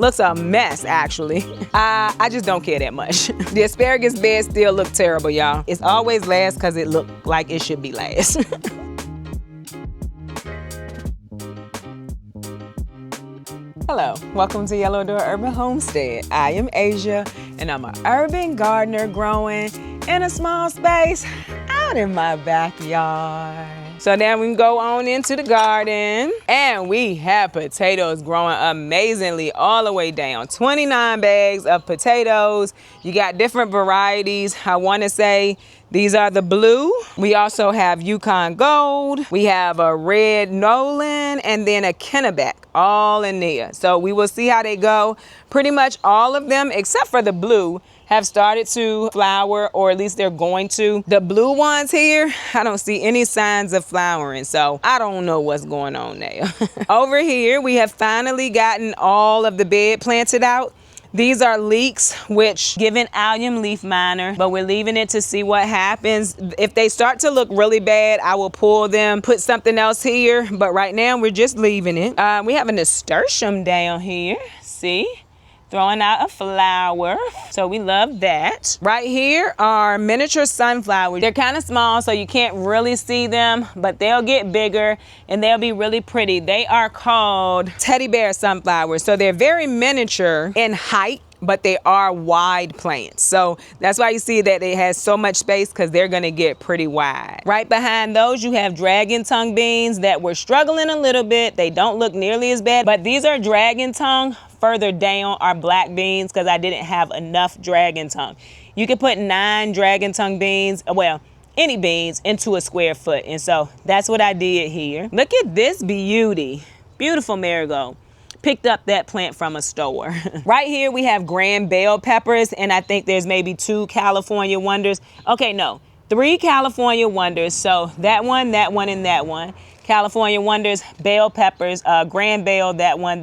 Looks a mess, actually. I just don't care that much. The asparagus bed still look terrible, y'all. It's always last because it looked like it should be last. Hello, welcome to Yellow Door Urban Homestead. I am Asia, and I'm an urban gardener growing in a small space out in my backyard. So now we can go on into the garden, and we have potatoes growing amazingly all the way down. 29 bags of potatoes. You got different varieties. I want to say these are the blue. We also have Yukon Gold. We have a red Nolan and then a Kennebec all in there. So we will see how they go. Pretty much all of them, except for the blue, have started to flower, or at least they're going to. The blue ones here, I don't see any signs of flowering, so I don't know what's going on there. Over here, we have finally gotten all of the bed planted out. These are leeks, which give an allium leaf miner, but we're leaving it to see what happens. If they start to look really bad, I will pull them, put something else here, but right now we're just leaving it. We have a nasturtium down here, see? Throwing out a flower, so we love that. Right here are miniature sunflowers. They're kind of small, so you can't really see them, but they'll get bigger and they'll be really pretty. They are called teddy bear sunflowers, so they're very miniature in height, but they are wide plants. So that's why you see that it has so much space, because they're gonna get pretty wide. Right behind those, you have dragon tongue beans that were struggling a little bit. They don't look nearly as bad, but these are dragon tongue. Further down are black beans, because I didn't have enough dragon tongue. You can put 9 dragon tongue beans, well, any beans, into a square foot. And so that's what I did here. Look at this beauty. Beautiful marigold. Picked up that plant from a store. Right here we have grand bell peppers, and I think there's maybe 2 California wonders. Okay, no, 3 California wonders. So that one, and that one. California wonders, bell peppers, grand bell, that one,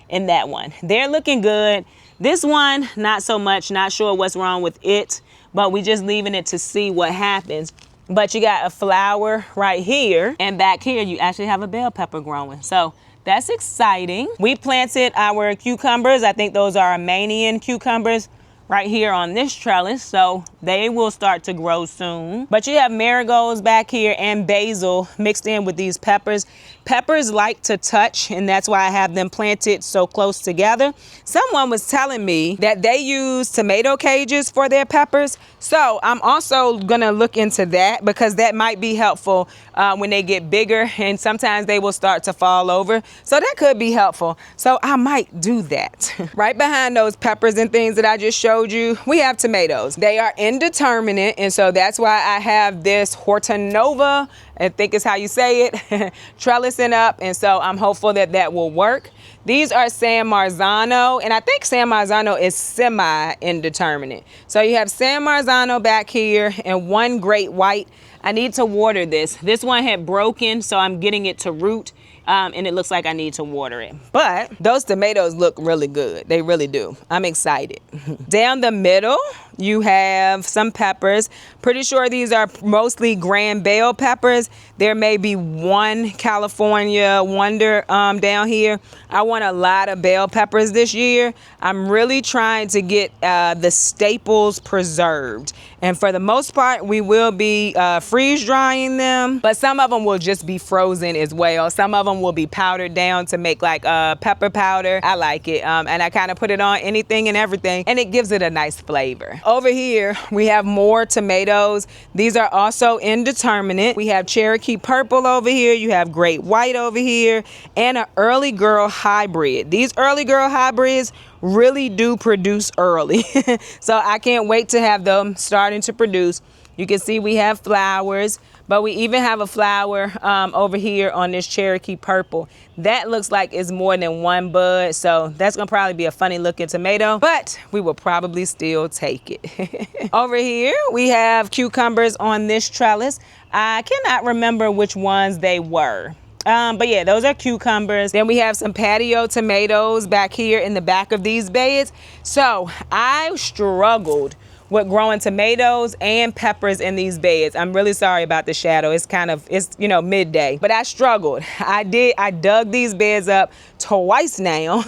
and that one. They're looking good. This one, not so much. Not sure what's wrong with it, but we just leaving it to see what happens. But you got a flower right here, and back here you actually have a bell pepper growing. So that's exciting. We planted our cucumbers. I think those are Armenian cucumbers right here on this trellis, so they will start to grow soon. But you have marigolds back here and basil mixed in with these peppers. Peppers like to touch, and that's why I have them planted so close together. Someone was telling me that they use tomato cages for their peppers, so I'm also gonna look into that, because that might be helpful when they get bigger, and sometimes they will start to fall over, so that could be helpful. So I might do that. Right behind those peppers and things that I just showed you, we have tomatoes. They are indeterminate, and so that's why I have this Hortanova, I think is how you say it, trellising up, and so I'm hopeful that that will work. These are San Marzano, and I think San Marzano is semi-indeterminate. So you have San Marzano back here and one great white. I need to water this. This one had broken, so I'm getting it to root, and it looks like I need to water it. But those tomatoes look really good. They really do. I'm excited. Down the middle, you have some peppers. Pretty sure these are mostly grand bell peppers. There may be 1 California wonder down here. I want a lot of bell peppers this year. I'm really trying to get the staples preserved. And for the most part, we will be freeze drying them, but some of them will just be frozen as well. Some of them will be powdered down to make like pepper powder. I like it, and I kind of put it on anything and everything, and it gives it a nice flavor. Over here, we have more tomatoes. These are also indeterminate. We have Cherokee Purple over here. You have Great White over here, and an Early Girl Hybrid. These Early Girl Hybrids really do produce early. So I can't wait to have them starting to produce. You can see we have flowers, but we even have a flower over here on this Cherokee Purple. That looks like it's more than 1 bud, so that's gonna probably be a funny looking tomato, but we will probably still take it. Over here, we have cucumbers on this trellis. I cannot remember which ones they were. But yeah, those are cucumbers. Then we have some patio tomatoes back here in the back of these beds. So I struggled with growing tomatoes and peppers in these beds. I'm really sorry about the shadow. It's you know, midday, but I struggled. I dug these beds up twice now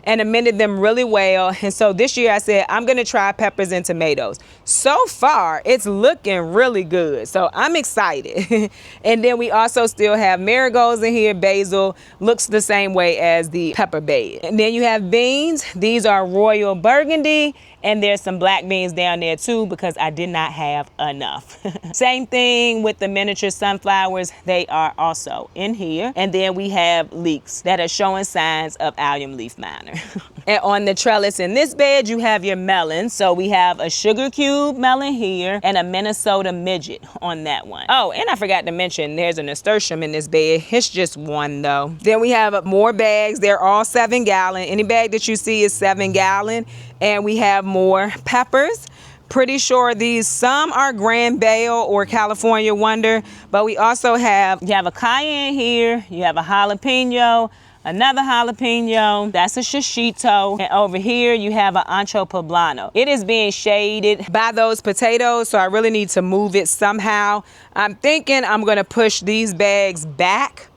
and amended them really well. And so this year I said, I'm going to try peppers and tomatoes. So far, it's looking really good. So I'm excited. And then we also still have marigolds in here. Basil looks the same way as the pepper bed. And then you have beans. These are royal burgundy. And there's some black beans down there too because I did not have enough. Same thing with the miniature sunflowers. They are also in here. And then we have leeks that are showing signs of allium leaf miner. And on the trellis in this bed, you have your melons. So we have a sugar cube melon here and a Minnesota midget on that one. Oh, and I forgot to mention there's a nasturtium in this bed. It's just one though. Then we have more bags. They're all 7 gallon. Any bag that you see is 7 gallon. And we have more peppers. Pretty sure these, some are Grand Bale or California Wonder, but we also have, you have a cayenne here, you have a jalapeno, another jalapeno, that's a shishito, and over here you have an ancho poblano. It is being shaded by those potatoes, so I really need to move it somehow. I'm thinking I'm gonna push these bags back.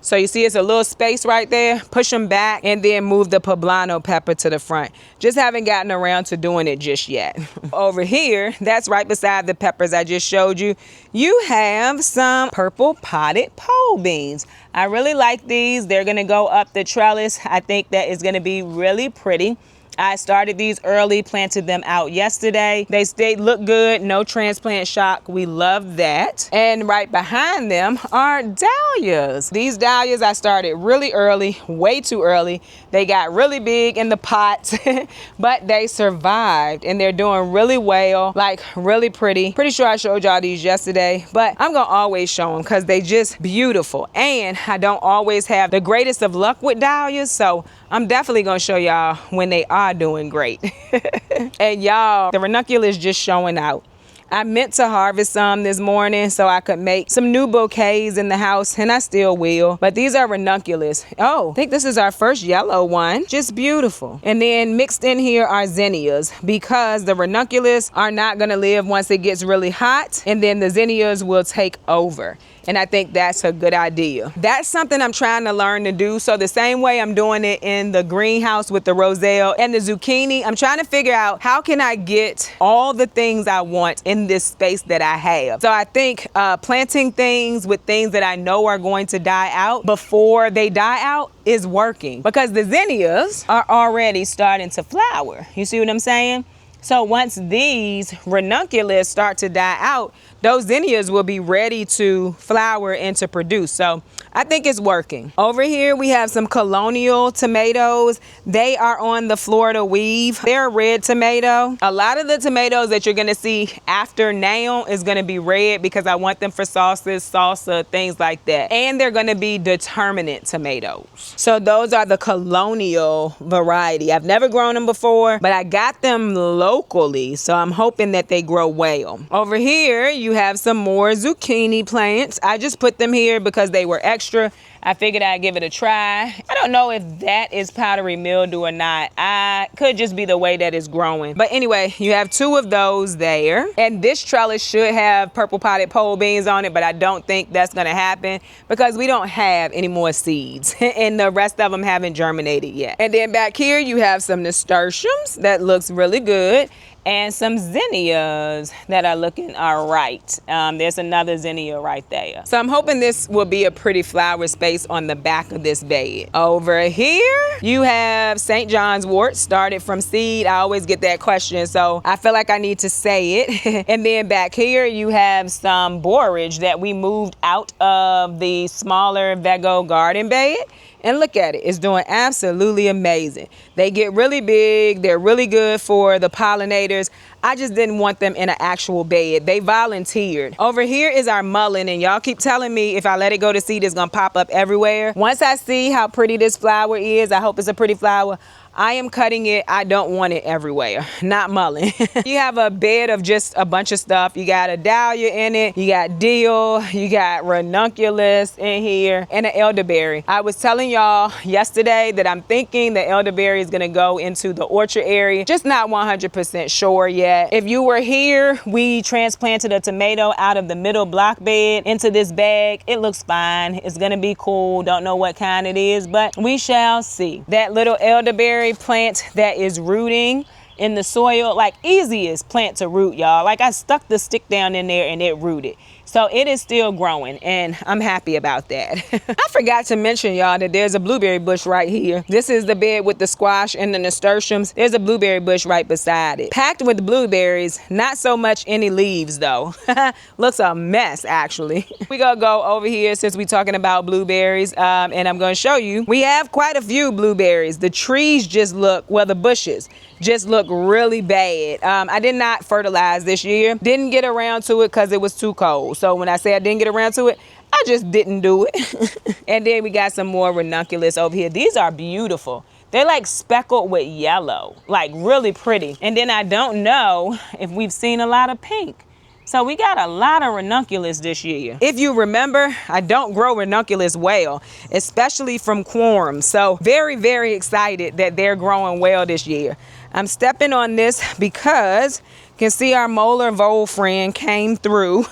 So you see it's a little space right there, push them back and then move the poblano pepper to the front. Just haven't gotten around to doing it just yet. Over here, that's right beside the peppers I just showed you, you have some purple potted pole beans. I really like these. They're gonna go up the trellis. I think that is gonna be really pretty. I started these early, planted them out yesterday. They look good, no transplant shock. We love that. And right behind them are dahlias. These dahlias I started really early, way too early. They got really big in the pots, but they survived and they're doing really well, like really pretty. Pretty sure I showed y'all these yesterday, but I'm gonna always show them because they just beautiful. And I don't always have the greatest of luck with dahlias, so I'm definitely gonna show y'all when they are doing great. And y'all, the ranunculus is just showing out. I meant to harvest some this morning so I could make some new bouquets in the house, and I still will. But these are ranunculus. Oh, I think this is our first yellow one. Just beautiful. And then mixed in here are zinnias because the ranunculus are not gonna live once it gets really hot, and then the zinnias will take over. And I think that's a good idea. That's something I'm trying to learn to do. So the same way I'm doing it in the greenhouse with the roselle and the zucchini, I'm trying to figure out how can I get all the things I want in this space that I have. So I think planting things with things that I know are going to die out before they die out is working because the zinnias are already starting to flower. You see what I'm saying? So once these ranunculus start to die out, those zinnias will be ready to flower and to produce. So I think it's working. Over here, we have some colonial tomatoes. They are on the Florida weave. They're a red tomato. A lot of the tomatoes that you're gonna see after now is gonna be red because I want them for sauces, salsa, things like that. And they're gonna be determinate tomatoes. So those are the colonial variety. I've never grown them before, but I got them locally. So I'm hoping that they grow well. Over here, you have some more zucchini plants. I just put them here because they were extra. I figured I'd give it a try. I don't know if that is powdery mildew or not. I could just be the way that it's growing. But anyway, you have 2 of those there. And this trellis should have purple potted pole beans on it, but I don't think that's gonna happen because we don't have any more seeds and the rest of them haven't germinated yet. And then back here, you have some nasturtiums that looks really good. And some zinnias that are looking all right. There's another zinnia right there. So I'm hoping this will be a pretty flower space on the back of this bed. Over here, you have St. John's wort, started from seed. I always get that question, so I feel like I need to say it. And then back here, you have some borage that we moved out of the smaller Vego garden bed. And look at it, it's doing absolutely amazing. They get really big, they're really good for the pollinators. I just didn't want them in an actual bed. They volunteered. Over here is our mullein, and y'all keep telling me if I let it go to seed, it's gonna pop up everywhere. Once I see how pretty this flower is, I hope it's a pretty flower, I am cutting it. I don't want it everywhere. Not mulling. You have a bed of just a bunch of stuff. You got a dahlia in it. You got dill. You got ranunculus in here and an elderberry. I was telling y'all yesterday that I'm thinking the elderberry is gonna go into the orchard area. Just not 100% sure yet. If you were here, we transplanted a tomato out of the middle block bed into this bag. It looks fine. It's gonna be cool. Don't know what kind it is, but we shall see. That little elderberry plant that is rooting in the soil, like easiest plant to root, y'all. Like I stuck the stick down in there and it rooted. So it is still growing and I'm happy about that. I forgot to mention, y'all, that there's a blueberry bush right here. This is the bed with the squash and the nasturtiums. There's a blueberry bush right beside it. Packed with blueberries, not so much any leaves though. Looks a mess actually. We gonna go over here since we talking about blueberries and I'm gonna show you. We have quite a few blueberries. The trees just look, well, the bushes just look really bad. I did not fertilize this year. Didn't get around to it because it was too cold. So when I say I didn't get around to it, I just didn't do it. And then we got some more ranunculus over here. These are beautiful. They're like speckled with yellow, like really pretty. And then I don't know if we've seen a lot of pink. So we got a lot of ranunculus this year. If you remember, I don't grow ranunculus well, especially from corms. So very, very excited that they're growing well this year. I'm stepping on this because you can see our molar vole friend came through,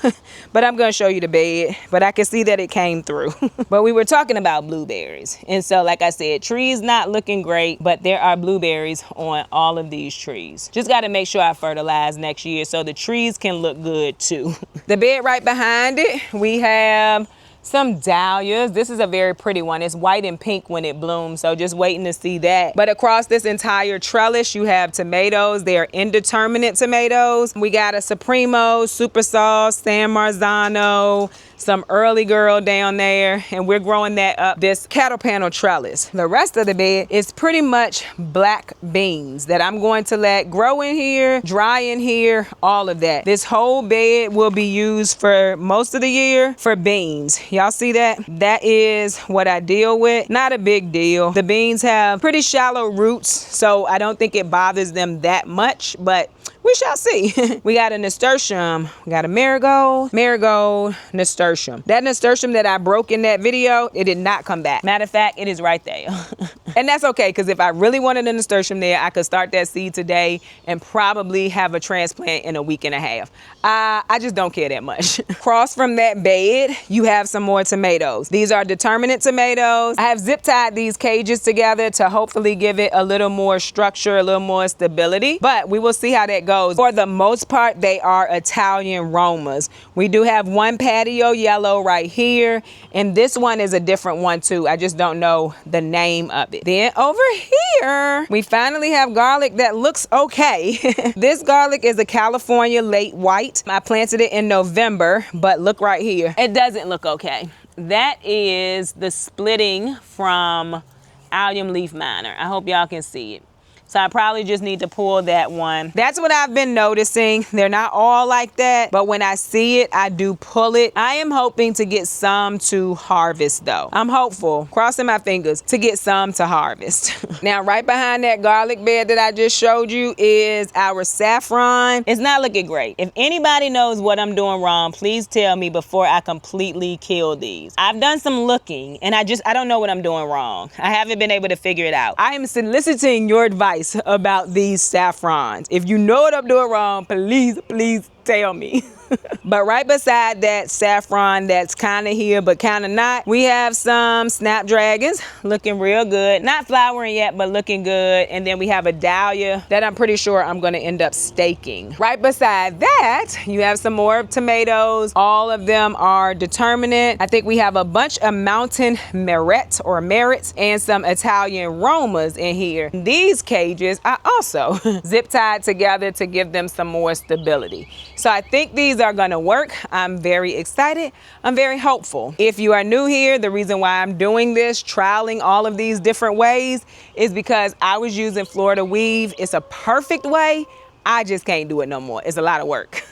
but I'm gonna show you the bed, but I can see that it came through. But we were talking about blueberries. And so like I said, trees not looking great, but there are blueberries on all of these trees. Just gotta make sure I fertilize next year so the trees can look good too. The bed right behind it, we have some dahlias. This is a very pretty one. It's white and pink when it blooms, so just waiting to see that. But across this entire trellis, you have tomatoes. They are indeterminate tomatoes. We got a Supremo, Super Sauce, San Marzano, some early girl down there, and we're growing that up this cattle panel trellis. The rest of the bed is pretty much black beans that I'm going to let grow in here, dry in here, all of that. This whole bed will be used for most of the year for beans. Y'all see that? That is what I deal with. Not a big deal. The beans have pretty shallow roots, so I don't think it bothers them that much, but we shall see. We got a nasturtium, we got a marigold, nasturtium. That nasturtium that I broke in that video, it did not come back. Matter of fact, it is right there. And that's okay, because if I really wanted a nasturtium there, I could start that seed today and probably have a transplant in a week and a half. I just don't care that much. Across from that bed, you have some more tomatoes. These are determinate tomatoes. I have zip tied these cages together to hopefully give it a little more structure, a little more stability, but we will see how that goes. For the most part, they are Italian Romas. We do have one patio yellow right here, and this one is a different one too. I just don't know the name of it. Then over here, we finally have garlic that looks okay. This garlic is a California late white. I planted it in November, but look right here. It doesn't look okay. That is the splitting from allium leaf miner. I hope y'all can see it. So I probably just need to pull that one. That's what I've been noticing. They're not all like that, but when I see it, I do pull it. I am hoping to get some to harvest though. I'm hopeful, crossing my fingers, to get some to harvest. Now, right behind that garlic bed that I just showed you is our saffron. It's not looking great. If anybody knows what I'm doing wrong, please tell me before I completely kill these. I've done some looking and I don't know what I'm doing wrong. I haven't been able to figure it out. I am soliciting your advice about these saffrons. If you know what I'm doing wrong, please tell me. But right beside that saffron that's kind of here but kind of not, we have some snapdragons looking real good. Not flowering yet, but looking good. And then we have a dahlia that I'm pretty sure I'm going to end up staking. Right beside that, you have some more tomatoes. All of them are determinate. I think we have a bunch of mountain merits and some Italian Romas in here. These cages I also zip tied together to give them some more stability. So I think these are gonna work. I'm very excited. I'm very hopeful. If you are new here, the reason why I'm doing this, trialing all of these different ways, is because I was using Florida weave. It's a perfect way. I just can't do it no more. It's a lot of work.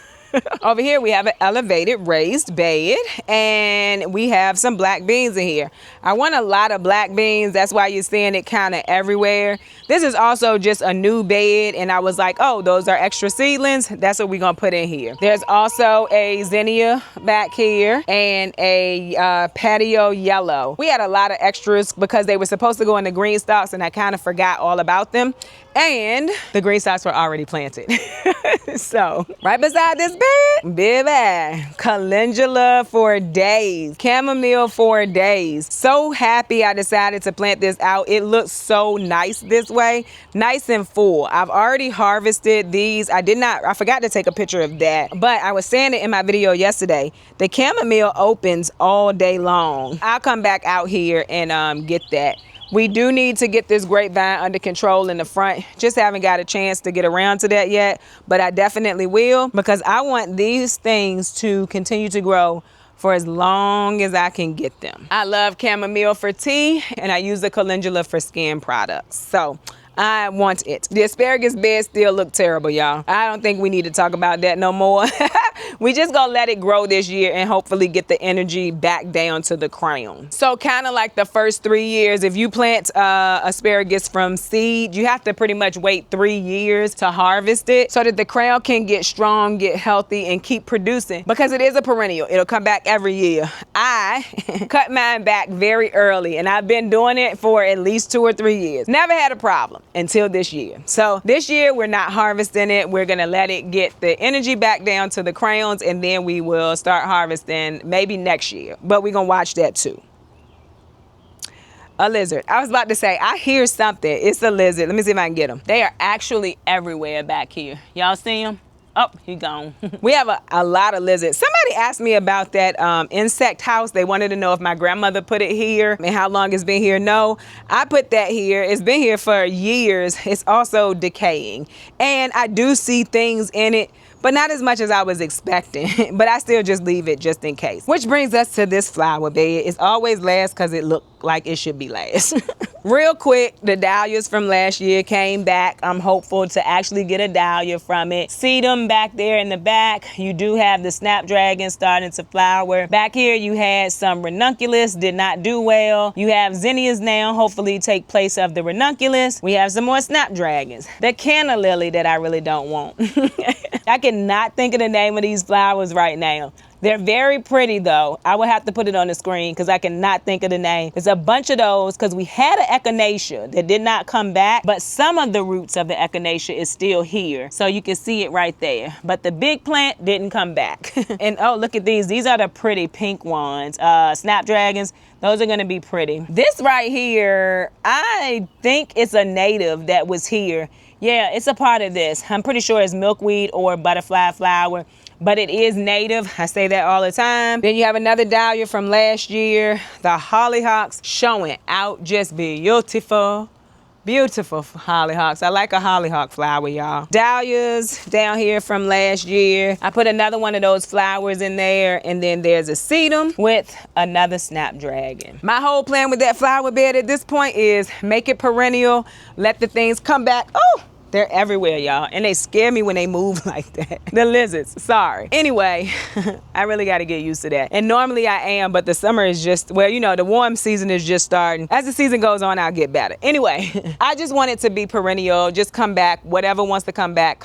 Over here we have an elevated raised bed, and we have some black beans in here. I want a lot of black beans. That's why you're seeing it kind of everywhere. This is also just a new bed, and I was like, oh, those are extra seedlings. That's what we're gonna put in here. There's also a zinnia back here and a patio yellow. We had a lot of extras because they were supposed to go in the green stalks, and I kind of forgot all about them. And the green stalks were already planted. So right beside this bed, baby, calendula for days, chamomile for days. So happy I decided to plant this out. It looks so nice this way, nice and full. I've already harvested these. I forgot to take a picture of that, but I was saying it in my video yesterday. The chamomile opens all day long. I'll come back out here and get that. We do need to get this grapevine under control in the front. Just haven't got a chance to get around to that yet, but I definitely will, because I want these things to continue to grow for as long as I can get them. I love chamomile for tea, and I use the calendula for skin products. So I want it. The asparagus bed still look terrible, y'all. I don't think we need to talk about that no more. We just gonna let it grow this year and hopefully get the energy back down to the crown. So kind of like the first 3 years, if you plant asparagus from seed, you have to pretty much wait 3 years to harvest it so that the crown can get strong, get healthy, and keep producing, because it is a perennial. It'll come back every year. I cut mine back very early, and I've been doing it for at least 2 or 3 years. Never had a problem until this year. So this year we're not harvesting it. We're gonna let it get the energy back down to the crowns, and then we will start harvesting maybe next year, but we're gonna watch that too. A lizard. I was about to say, I hear something. It's a lizard. Let me see if I can get them. They are actually everywhere back here. Y'all see them? Oh, he gone. We have a lot of lizards. Somebody asked me about that insect house. They wanted to know if my grandmother put it here and how long it's been here. No, I put that here. It's been here for years. It's also decaying. And I do see things in it, but not as much as I was expecting. But I still just leave it just in case. Which brings us to this flower bed. It's always last because it looked like it should be last. Real quick, the dahlias from last year came back. I'm hopeful to actually get a dahlia from it. See them back there in the back. You do have the snapdragon starting to flower. Back here you had some ranunculus, did not do well. You have zinnias now, hopefully take place of the ranunculus. We have some more snapdragons. The canna lily that I really don't want. I cannot think of the name of these flowers right now. They're very pretty though. I will have to put it on the screen because I cannot think of the name. There's a bunch of those because we had an echinacea that did not come back, but some of the roots of the echinacea is still here. So you can see it right there. But the big plant didn't come back. And oh, look at these. These are the pretty pink ones. Snapdragons. Those are gonna be pretty. This right here, I think it's a native that was here. Yeah, it's a part of this. I'm pretty sure it's milkweed or butterfly flower, but it is native. I say that all the time. Then you have another dahlia from last year. The hollyhocks showing out, just beautiful. Beautiful hollyhocks. I like a hollyhock flower, y'all. Dahlias down here from last year. I put another one of those flowers in there, and then there's a sedum with another snapdragon. My whole plan with that flower bed at this point is make it perennial, let the things come back. Oh! They're everywhere, y'all, and they scare me when they move like that. The lizards, sorry. Anyway, I really gotta get used to that. And normally I am, but the summer is just, well, you know, the warm season is just starting. As the season goes on, I'll get better. Anyway, I just want it to be perennial, just come back, whatever wants to come back,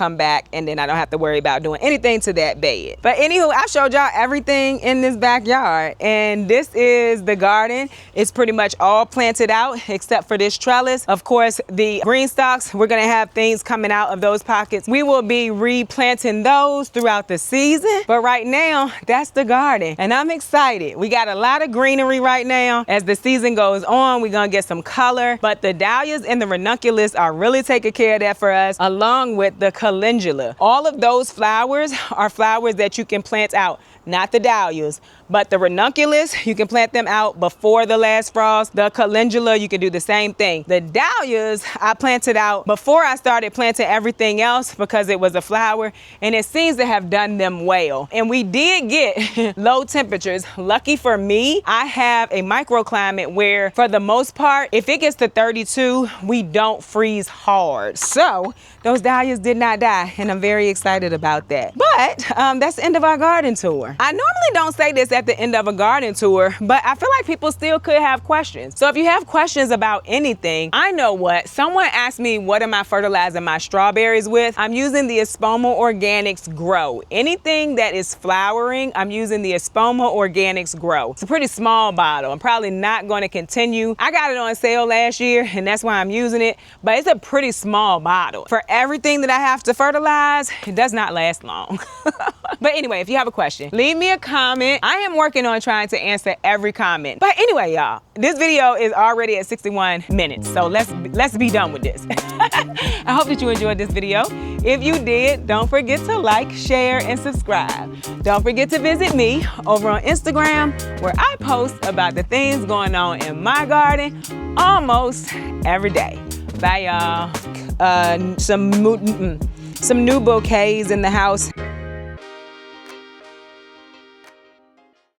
and then I don't have to worry about doing anything to that bed. But anywho, I showed y'all everything in this backyard, and this is the garden. It's pretty much all planted out except for this trellis. Of course, the green stalks, we're gonna have things coming out of those pockets. We will be replanting those throughout the season, but right now that's the garden and I'm excited. We got a lot of greenery right now. As the season goes on, we're gonna get some color, but the dahlias and the ranunculus are really taking care of that for us, along with the calendula. All of those flowers are flowers that you can plant out, not the dahlias, But the ranunculus, you can plant them out before the last frost. The calendula, you can do the same thing. The dahlias, I planted out before I started planting everything else because it was a flower, and it seems to have done them well. And we did get low temperatures. Lucky for me, I have a microclimate where for the most part, if it gets to 32, we don't freeze hard. So those dahlias did not die, and I'm very excited about that. But that's the end of our garden tour. I normally don't say this at the end of a garden tour, but I feel like people still could have questions. So if you have questions about anything, I know what. Someone asked me, what am I fertilizing my strawberries with? I'm using the Espoma Organics Grow. Anything that is flowering, I'm using the Espoma Organics Grow. It's a pretty small bottle. I'm probably not going to continue. I got it on sale last year, and that's why I'm using it, but it's a pretty small bottle. For everything that I have to fertilize, it does not last long. But anyway, if you have a question, leave me a comment. I am working on trying to answer every comment. But anyway, y'all, this video is already at 61 minutes, so let's be done with this. I hope that you enjoyed this video. If you did, don't forget to like, share, and subscribe. Don't forget to visit me over on Instagram, where I post about the things going on in my garden almost every day. Bye, y'all. Some new bouquets in the house.